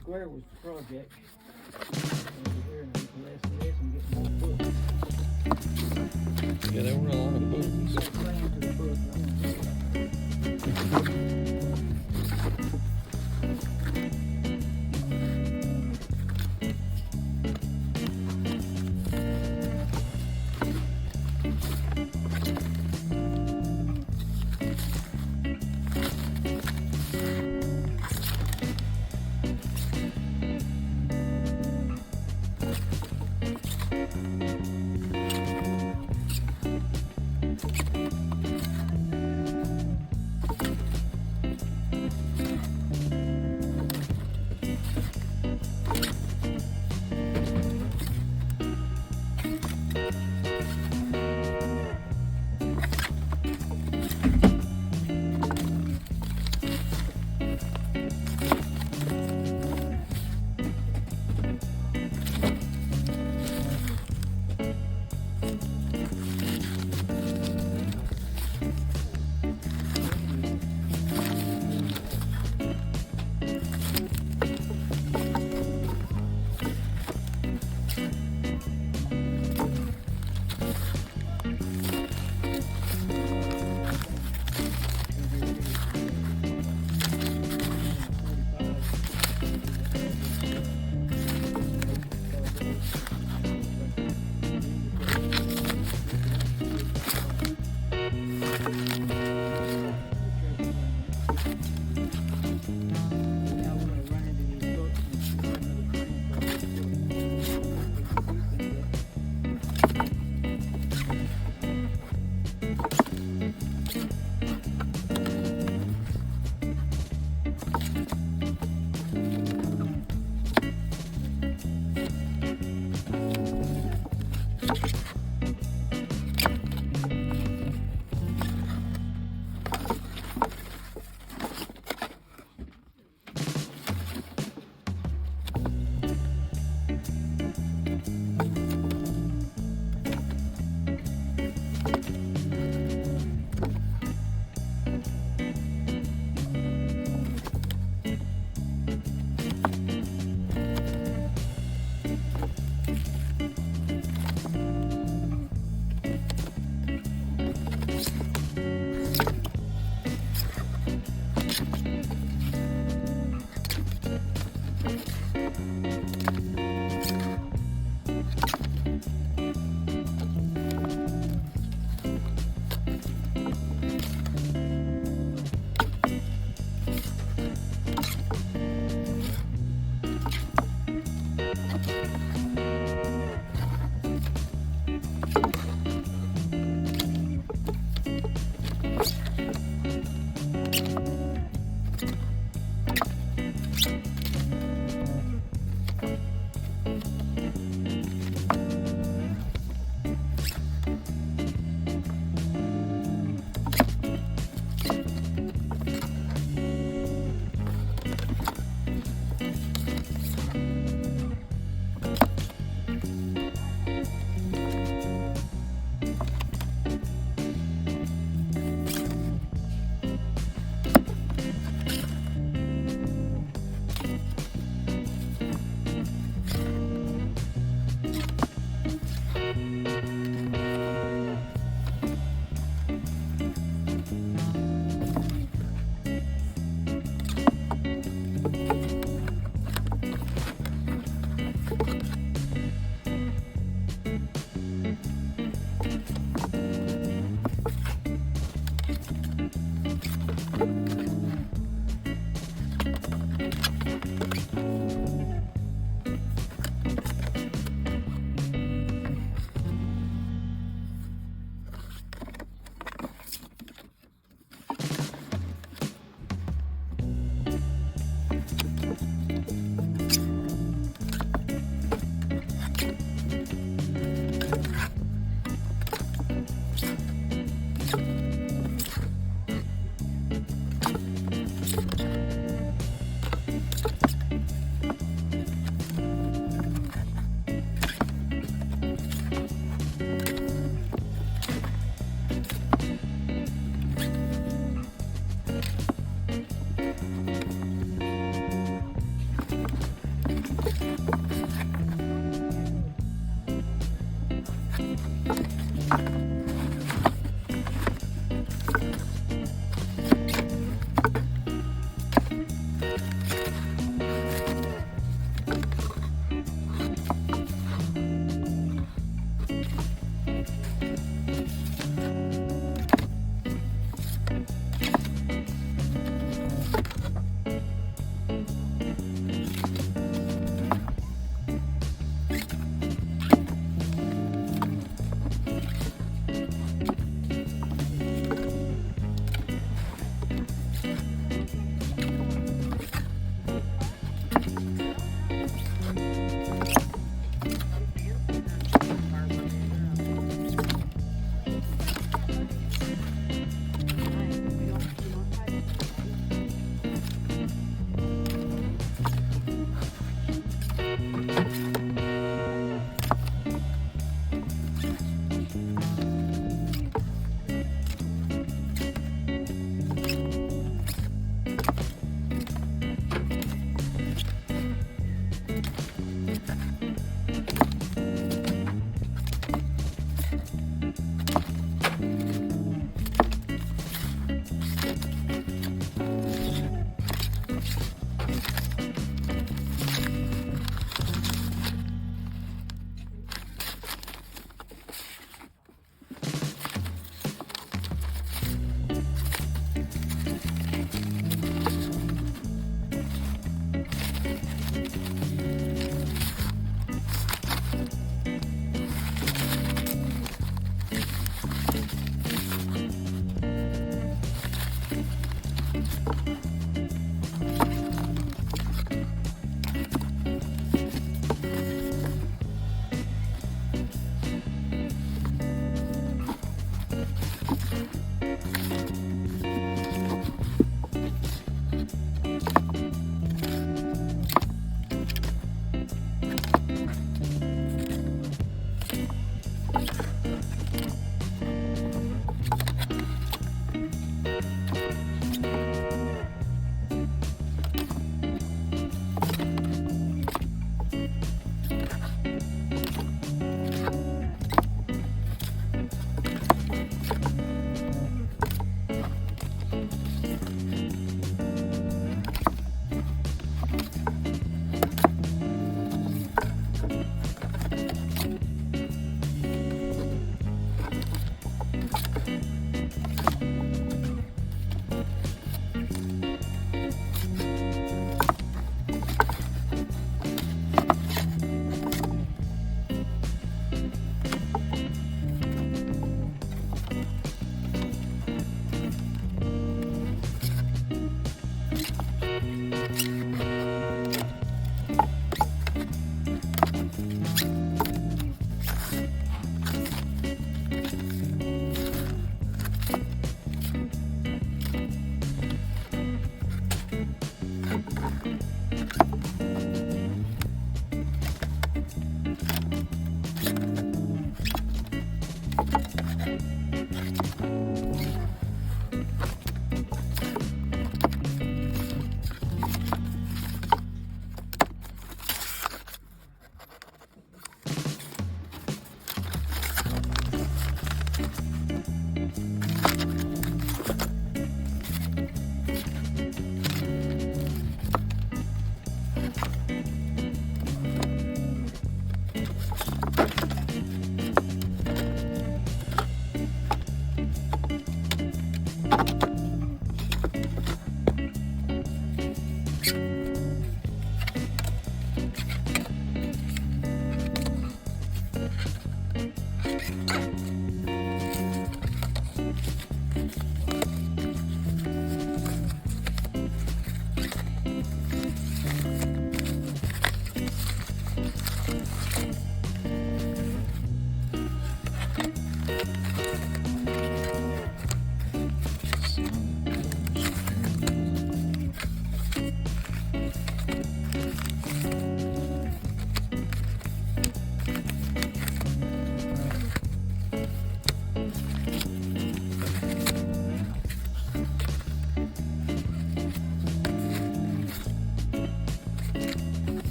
Square was the project. Over here and less and less and get more books. Yeah, there were a lot of books. Plan to the book.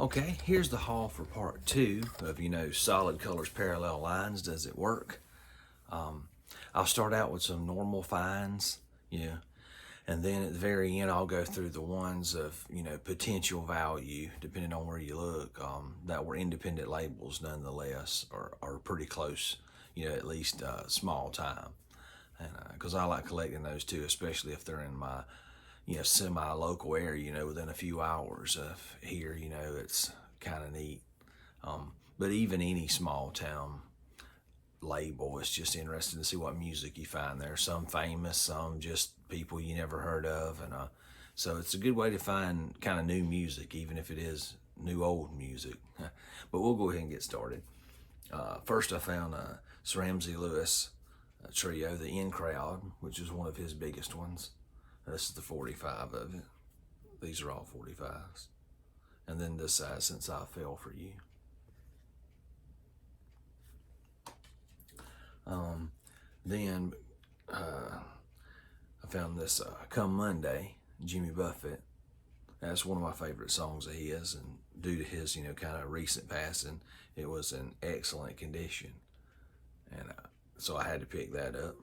Okay, here's the haul for part two of, solid colors, parallel lines. Does it work? I'll start out with some normal fines, and then at the very end, I'll go through the ones of, potential value, depending on where you look, that were independent labels nonetheless, are pretty close, at least small time. And because I like collecting those too, especially if they're in my semi-local area, within a few hours of here, it's kind of neat. But even any small town label, it's just interesting to see what music you find there. Some famous, some just people you never heard of. And So it's a good way to find kind of new music, even if it is new old music. But we'll go ahead and get started. First, I found Sir Ramsey Lewis trio, the In Crowd, which is one of his biggest ones. This is the 45 of it. These are all 45s. And then this side, Since I Fell for You. Then I found this Come Monday, Jimmy Buffett. That's one of my favorite songs of his, and due to his, kind of recent passing, it was in excellent condition. And so I had to pick that up.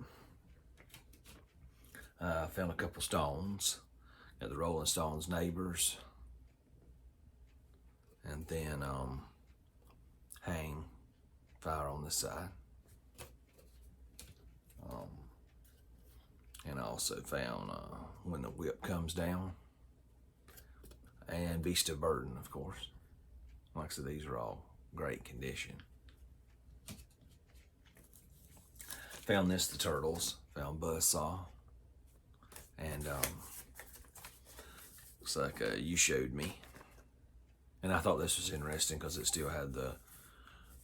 I found a couple Stones. Got the Rolling Stones Neighbors. And then Hang, Fire on this side. And I also found When the Whip Comes Down. And Beast of Burden, of course. Like I said, these are all great condition. Found this, the Turtles. Found Buzzsaw. And looks like You Showed Me. And I thought this was interesting because it still had the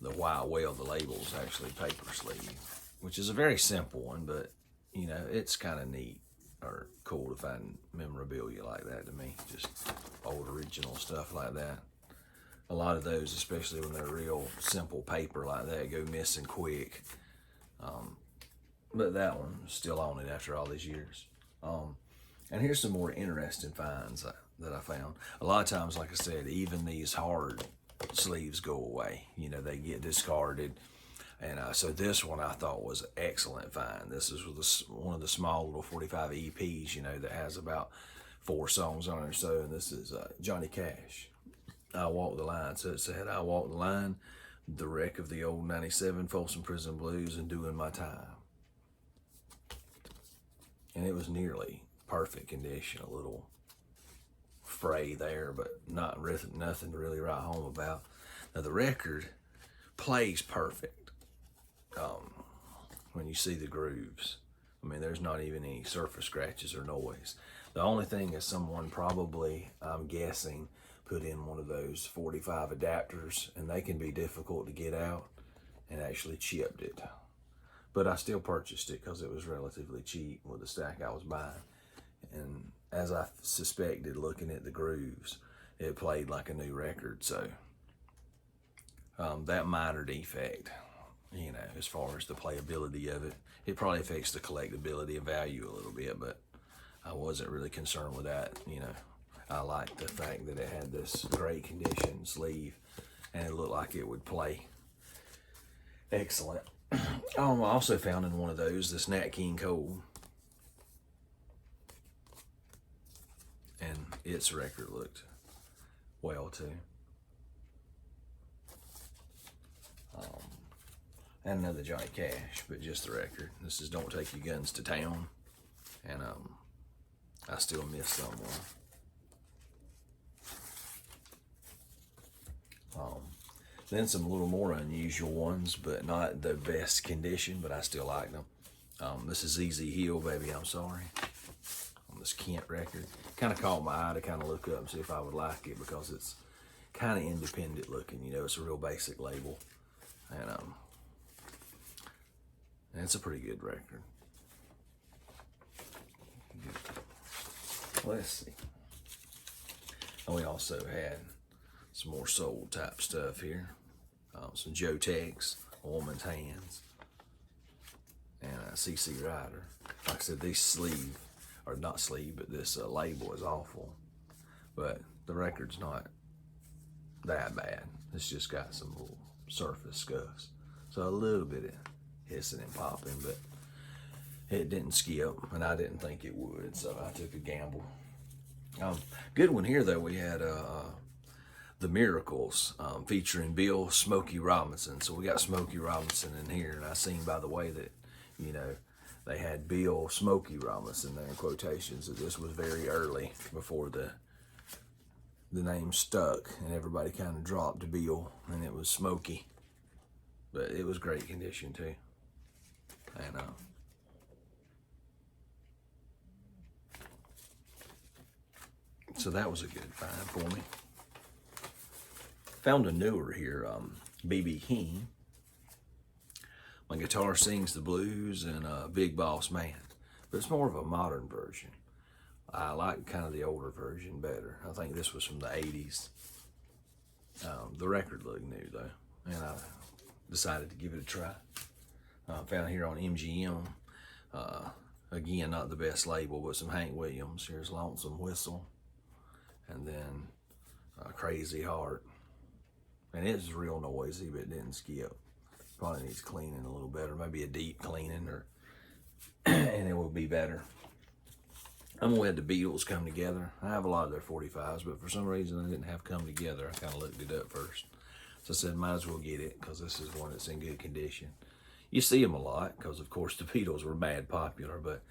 Wild Whale, the labels, actually paper sleeve, which is a very simple one, but it's kind of neat or cool to find memorabilia like that to me. Just old original stuff like that. A lot of those, especially when they're real simple paper like that, go missing quick. But that one is still on it after all these years. And here's some more interesting finds that I found. A lot of times, like I said, even these hard sleeves go away. They get discarded. And so this one I thought was an excellent find. This is one of the small little 45 EPs, that has about 4 songs on it or so. And this is Johnny Cash, I Walk the Line. So it said, I walk the line, the wreck of the old 97, Folsom Prison Blues, and doing my time. And it was nearly perfect condition. A little fray there, but nothing to really write home about. Now the record plays perfect. When you see the grooves, there's not even any surface scratches or noise. The only thing is someone probably, I'm guessing, put in one of those 45 adapters, and they can be difficult to get out, and actually chipped it. But I still purchased it because it was relatively cheap with the stack I was buying. And as I suspected, looking at the grooves, it played like a new record. So that minor defect, as far as the playability of it, it probably affects the collectability and value a little bit, but I wasn't really concerned with that. I liked the fact that it had this great condition sleeve, and it looked like it would play excellent. I also found in one of those this Nat King Cole, and its record looked well too. And another Johnny Cash, but just the record. This is Don't Take Your Guns to Town, and I still miss someone. Then some little more unusual ones, but not the best condition, but I still like them. This is Easy Hill, Baby I'm Sorry, on this Kent record. Kind of caught my eye to kind of look up and see if I would like it, because it's kind of independent looking. It's a real basic label, and it's a pretty good record. Let's see. And we also had some more soul type stuff here. Some Joe Tex, A Woman's Hands, and C.C. Rider. Like I said, this this label is awful, but the record's not that bad. It's just got some little surface scuffs. So a little bit of hissing and popping, but it didn't skip, and I didn't think it would, so I took a gamble. Good one here, though. We had The Miracles featuring Bill Smokey Robinson. So we got Smokey Robinson in here, and I seen, by the way, that they had Bill Smokey Robinson there in quotations, that this was very early before the name stuck, and everybody kind of dropped to Bill, and it was Smokey. But it was great condition too. And So that was a good find for me. Found a newer here, B.B. King. My Guitar Sings the Blues and Big Boss Man. But it's more of a modern version. I like kind of the older version better. I think this was from the 80s. The record looked new though, and I decided to give it a try. Found it here on MGM. Again, not the best label, but some Hank Williams. Here's Lonesome Whistle, and then Crazy Heart. And it's real noisy, but it didn't skip. Probably needs cleaning a little better, maybe a deep cleaning, or and it will be better. I'm gonna let the Beatles come together. I have a lot of their 45s, but for some reason I didn't have come together. I kind of looked it up first. So I said, might as well get it, because this is one that's in good condition. You see them a lot, because of course the Beatles were mad popular, but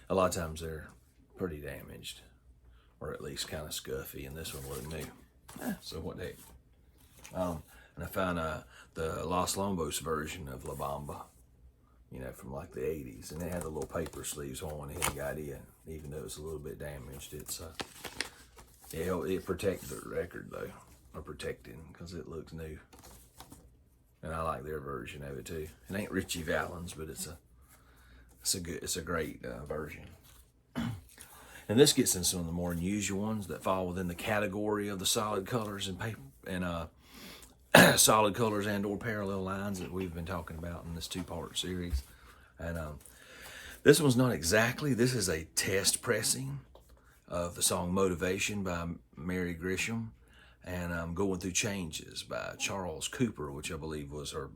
a lot of times they're pretty damaged, or at least kind of scuffy, and this one looked new. So what the heck. And I found the Los Lombos version of La Bamba, you know, from like the 80s, and it had the little paper sleeves on. It got in, even though it was a little bit damaged. It protected the record though, or protected, because it looks new. And I like their version of it too. It ain't Richie Valens, but it's a great version. And this gets in some of the more unusual ones that fall within the category of the solid colors and paper and solid colors and or parallel lines that we've been talking about in this two-part series. And this one's not exactly, this is a test pressing of the song Motivation by Mary Grisham, and Going Through Changes by Charles Cooper, which I believe was her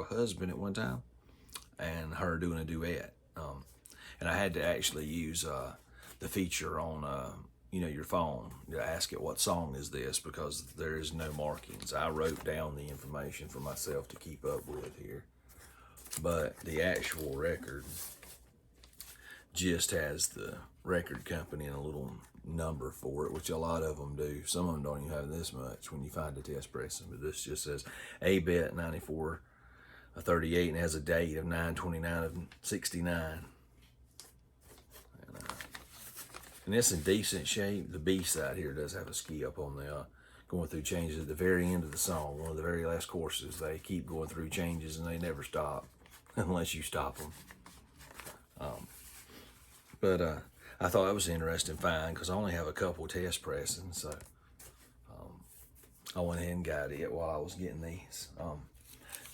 husband at one time, and her doing a duet. And I had to actually use the feature on your phone to ask it, what song is this, because there is no markings. I wrote down the information for myself to keep up with here, but the actual record just has the record company and a little number for it, which a lot of them do. Some of them don't even have this much when you find the test pressing, but this just says A-Bet 9438 and has a date of 9/29 of 69. And it's in decent shape. The B side here does have a ski up on the Going Through Changes at the very end of the song. One of the very last courses, they keep going through changes and they never stop unless you stop them. But I thought that was an interesting find, because I only have a couple test pressings, so I went ahead and got it while I was getting these.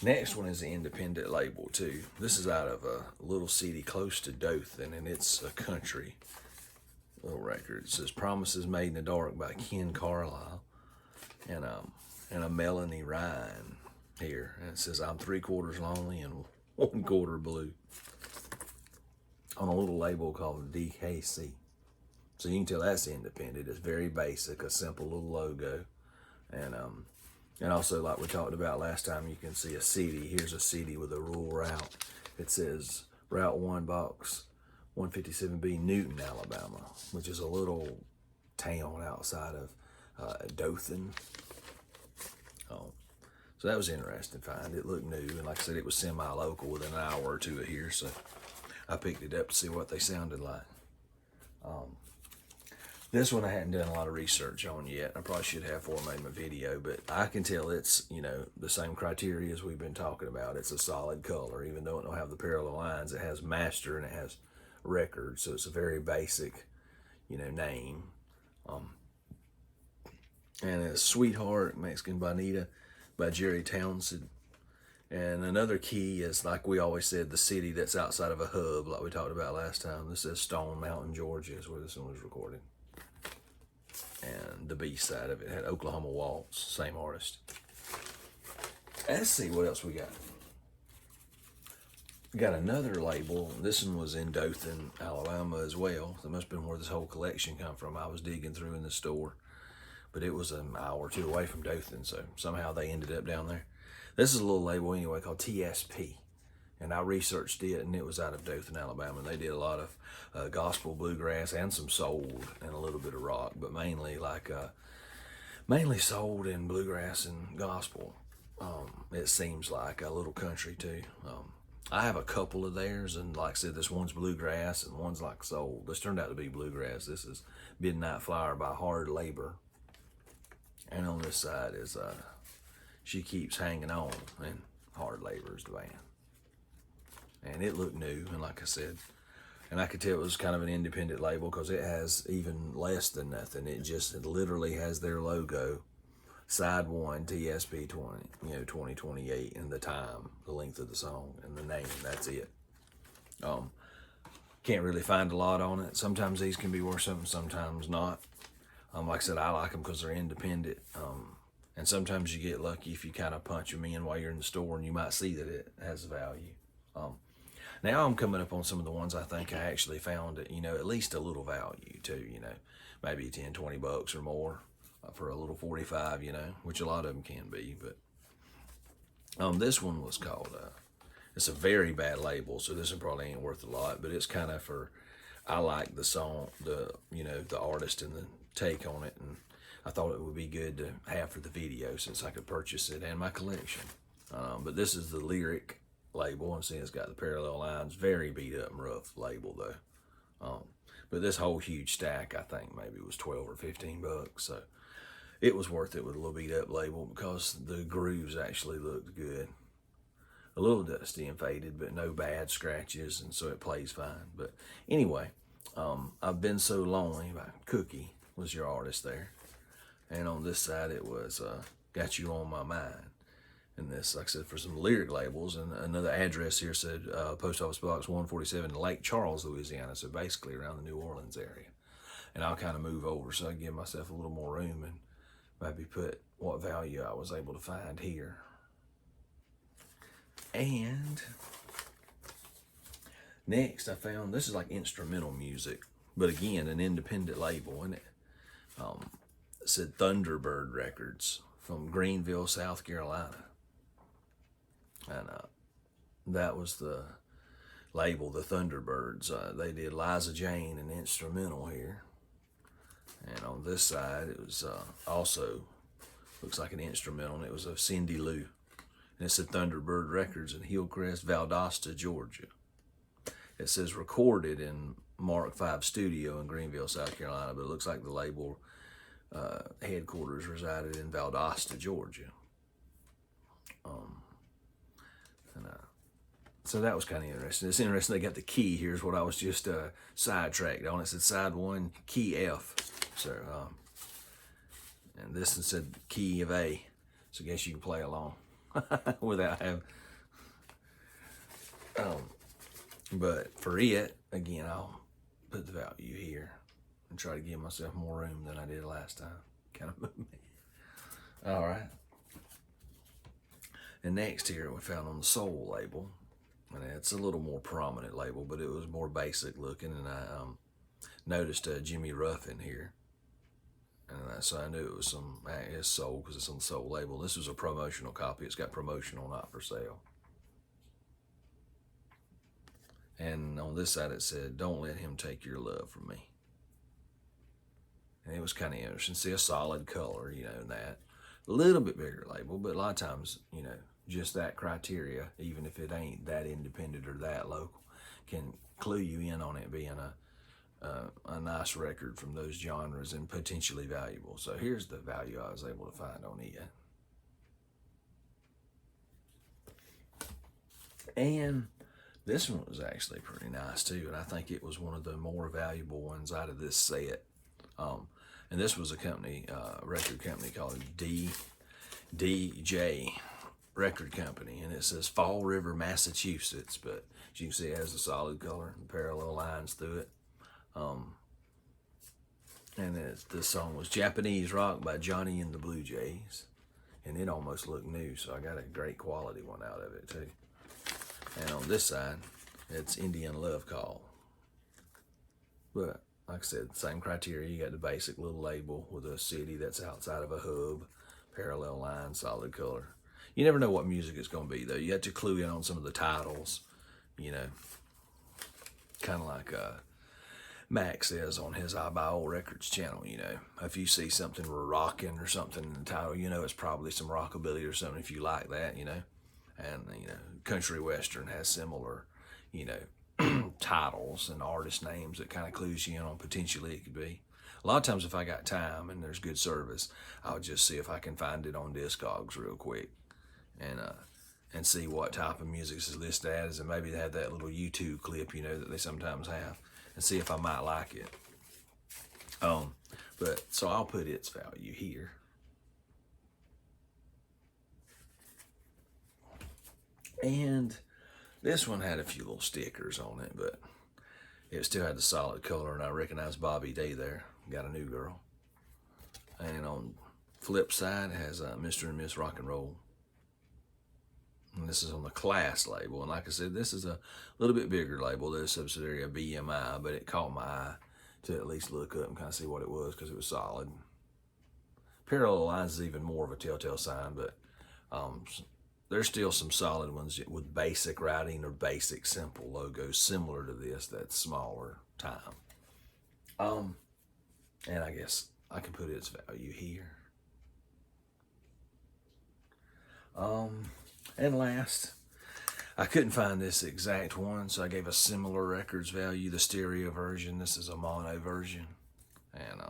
Next one is an independent label too. This is out of a little city close to Dothan, and it's a country little record. It says Promises Made in the Dark by Ken Carlisle, and a Melanie Ryan here. And it says I'm 3/4 lonely and 1/4 blue, on a little label called DKC. So you can tell that's independent. It's very basic, a simple little logo. And also, like we talked about last time, you can see a city. Here's a city with a rural route. It says Route 1, Box 157B, Newton, Alabama, which is a little town outside of Dothan. So that was an interesting find. It looked new, and like I said, it was semi-local within an hour or two of here, so I picked it up to see what they sounded like. This one I hadn't done a lot of research on yet. I probably should have before I made my video, but I can tell it's, the same criteria as we've been talking about. It's a solid color, even though it don't have the parallel lines. It has master and it has record, so it's a very basic, name. And it's Sweetheart, Mexican Bonita by Jerry Townsend. And another key is, like we always said, the city that's outside of a hub, like we talked about last time. This is Stone Mountain, Georgia, is where this one was recorded. And the B side of it had Oklahoma Waltz, same artist. Let's see what else we got. We got another label. This one was in Dothan, Alabama as well. That must have been where this whole collection come from. I was digging through in the store, but it was an hour or two away from Dothan, so somehow they ended up down there. This is a little label anyway called TSP, and I researched it, and it was out of Dothan, Alabama. And they did a lot of gospel, bluegrass, and some soul, and a little bit of rock, but mainly mainly soul and bluegrass and gospel. It seems like a little country too. I have a couple of theirs, and like I said, this one's bluegrass and one's like soul. This turned out to be bluegrass. This is Midnight Flower by Hard Labor. And on this side is She Keeps Hanging On, and Hard Labor is the band. And it looked new, and like I said, and I could tell it was kind of an independent label because it has even less than nothing. It literally has their logo, side 1, TSP 20, 2028, and the time, the length of the song, and the name. That's it. Can't really find a lot on it. Sometimes these can be worth something, sometimes not. Like I said, I like them because they're independent. And sometimes you get lucky if you kind of punch them in while you're in the store, and you might see that it has value. Now I'm coming up on some of the ones I think I actually found at, at least a little value too, maybe 10, 20 bucks or more for a little 45, which a lot of them can be. But this one was called, it's a very bad label, so this one probably ain't worth a lot, but it's kind of I like the song, the artist and the take on it, and I thought it would be good to have for the video since I could purchase it and my collection. But this is the Lyric label, and see it's got the parallel lines, very beat up and rough label though. But this whole huge stack I think maybe was 12 or 15 bucks, so it was worth it with a little beat up label because the grooves actually looked good. A little dusty and faded, but no bad scratches, and so it plays fine. But anyway, I've Been So Lonely by Cookie was your artist there, and on this side it was Got You On My Mind. And this, like I said, for some Lyric labels, and another address here said Post Office Box 147, Lake Charles, Louisiana, so basically around the New Orleans area. And I'll kind of move over so I give myself a little more room and maybe put what value I was able to find here. And next I found, this is like instrumental music, but again, an independent label, and it said Thunderbird Records from Greenville, South Carolina. And that was the label, the Thunderbirds. They did Liza Jane, an instrumental here. And on this side, it was also, looks like an instrumental, and it was of Cindy Lou. And it said Thunderbird Records in Hillcrest, Valdosta, Georgia. It says recorded in Mark 5 Studio in Greenville, South Carolina, but it looks like the label headquarters resided in Valdosta, Georgia. So that was kind of interesting. It's interesting they got the key. Here's what I was just sidetracked on. It said side 1, key F. So, and this one said key of A. So I guess you can play along without having. But for it, again, I'll put the value here and try to give myself more room than I did last time. Kind of moved me. All right. And next here we found on the Soul label. And it's a little more prominent label, but it was more basic looking. And I noticed Jimmy Ruffin here. And so I knew it was his Soul because it's on the Soul label. This was a promotional copy. It's got promotional, not for sale. And on this side it said, Don't Let Him Take Your Love From Me. And it was kind of interesting. See a solid color, and that. A little bit bigger label, but a lot of times, just that criteria, even if it ain't that independent or that local, can clue you in on it being a nice record from those genres and potentially valuable. So here's the value I was able to find on it. And this one was actually pretty nice too, and I think it was one of the more valuable ones out of this set. And this was a company, record company called DJ Record Company, and it says Fall River, Massachusetts, but as you can see it has a solid color and parallel lines through it. And this song was Japanese Rock by Johnny and the Blue Jays, and it almost looked new, so I got a great quality one out of it too. And on this side, it's Indian Love Call. But like I said, same criteria. You got the basic little label with a city that's outside of a hub, parallel line, solid color. You never know what music it's going to be, though. You have to clue in on some of the titles, kind of like Max says on his I Buy Old Records channel, If you see something rockin' or something in the title, it's probably some rockabilly or something if you like that, and country western has similar, titles and artist names that kind of clues you in on potentially it could be. A lot of times if I got time and there's good service, I'll just see if I can find it on Discogs real quick and see what type of music is listed as, and maybe they have that little YouTube clip, that they sometimes have, and see if I might like it. But so I'll put its value here. And this one had a few little stickers on it, but it still had the solid color, and I recognize Bobby Day there. Got a new girl. And on flip side, it has Mr. and Miss Rock and Roll. And this is on the Class label. And like I said, this is a little bit bigger label. They're a subsidiary of BMI, but it caught my eye to at least look up and kind of see what it was because it was solid. Parallel Lines is even more of a telltale sign, but there's still some solid ones with basic writing or basic simple logos similar to this that's smaller time. And I guess I can put its value here. And last, I couldn't find this exact one, so I gave a similar records value, the stereo version. This is a mono version, and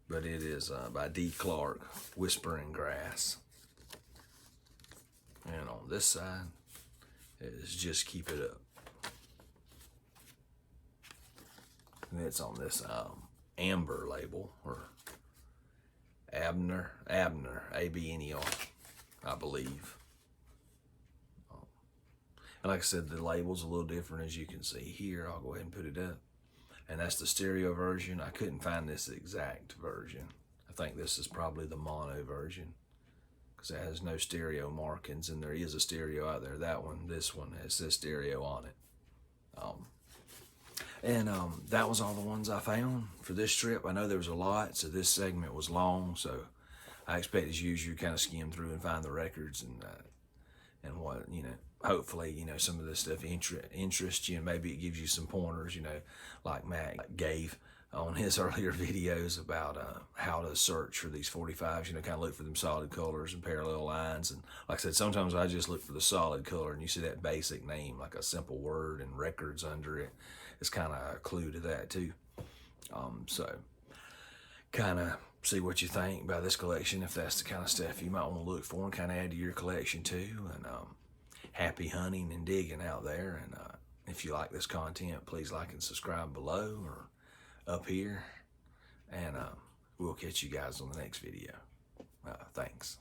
but it is by D. Clark, Whispering Grass. And on this side is Just Keep It Up. And it's on this Amber label, or Abner, A-B-N-E-R, I believe. And like I said, the label's a little different, as you can see here. I'll go ahead and put it up. And that's the stereo version. I couldn't find this exact version. I think this is probably the mono version, because it has no stereo markings, and there is a stereo out there. That one, this one, it says stereo on it. That was all the ones I found for this trip. I know there was a lot, so this segment was long, so I expect as usual you kind of skim through and find the records and what, hopefully, some of this stuff interests you, and maybe it gives you some pointers, like Matt gave on his earlier videos about how to search for these 45s, kind of look for them solid colors and parallel lines. And like I said, sometimes I just look for the solid color, and you see that basic name, like a simple word and records under it. It's kind of a clue to that too. So kind of see what you think about this collection, if that's the kind of stuff you might want to look for and kind of add to your collection too. And happy hunting and digging out there. And if you like this content, please like and subscribe below or up here. And we'll catch you guys on the next video. Thanks.